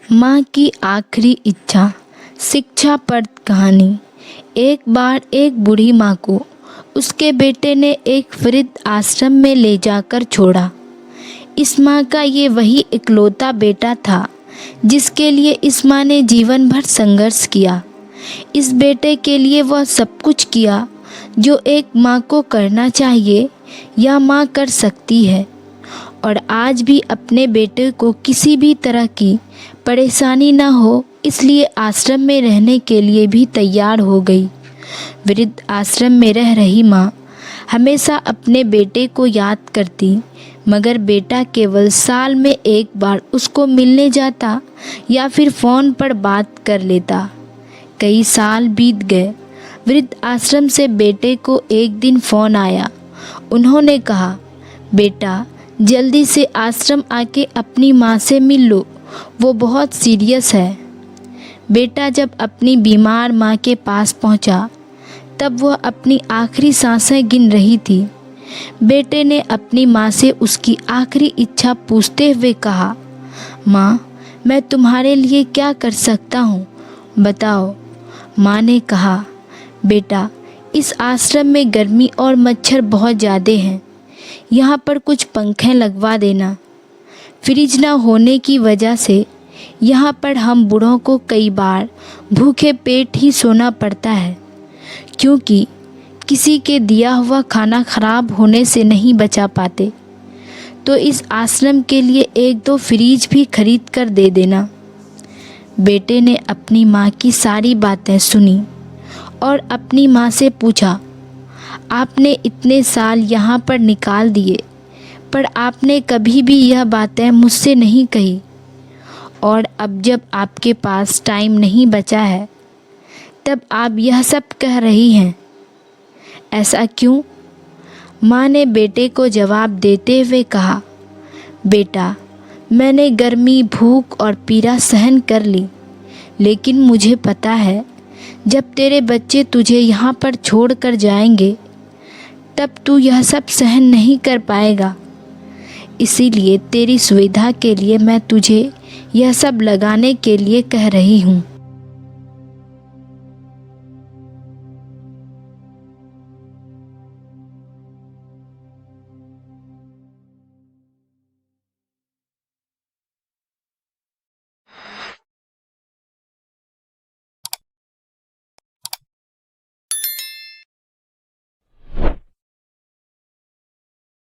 माँ की आखिरी इच्छा। शिक्षाप्रद कहानी। एक बार एक बूढ़ी माँ को उसके बेटे ने एक वृद्ध आश्रम में ले जाकर छोड़ा। इस माँ का ये वही इकलौता बेटा था जिसके लिए इस माँ ने जीवन भर संघर्ष किया। इस बेटे के लिए वह सब कुछ किया जो एक माँ को करना चाहिए या माँ कर सकती है, और आज भी अपने बेटे को किसी भी तरह की परेशानी न हो इसलिए आश्रम में रहने के लिए भी तैयार हो गई। वृद्ध आश्रम में रह रही माँ हमेशा अपने बेटे को याद करती, मगर बेटा केवल साल में एक बार उसको मिलने जाता या फिर फ़ोन पर बात कर लेता। कई साल बीत गए। वृद्ध आश्रम से बेटे को एक दिन फ़ोन आया। उन्होंने कहा, बेटा जल्दी से आश्रम आके अपनी माँ से मिल लो, वो बहुत सीरियस है। बेटा जब अपनी बीमार माँ के पास पहुँचा तब वह अपनी आखिरी सांसें गिन रही थी। बेटे ने अपनी माँ से उसकी आखिरी इच्छा पूछते हुए कहा, माँ मैं तुम्हारे लिए क्या कर सकता हूँ, बताओ। माँ ने कहा, बेटा इस आश्रम में गर्मी और मच्छर बहुत ज़्यादा हैं, यहाँ पर कुछ पंखे लगवा देना। फ्रिज ना होने की वजह से यहाँ पर हम बूढ़ों को कई बार भूखे पेट ही सोना पड़ता है, क्योंकि किसी के दिया हुआ खाना खराब होने से नहीं बचा पाते। तो इस आश्रम के लिए एक दो फ्रिज भी खरीद कर दे देना। बेटे ने अपनी माँ की सारी बातें सुनी और अपनी माँ से पूछा, आपने इतने साल यहाँ पर निकाल दिए पर आपने कभी भी यह बातें मुझसे नहीं कही, और अब जब आपके पास टाइम नहीं बचा है तब आप यह सब कह रही हैं, ऐसा क्यों? माँ ने बेटे को जवाब देते हुए कहा, बेटा मैंने गर्मी, भूख और पीड़ा सहन कर ली, लेकिन मुझे पता है जब तेरे बच्चे तुझे यहाँ पर छोड़ कर जाएंगे तब तू यह सब सहन नहीं कर पाएगा। इसीलिए तेरी सुविधा के लिए मैं तुझे यह सब लगाने के लिए कह रही हूँ।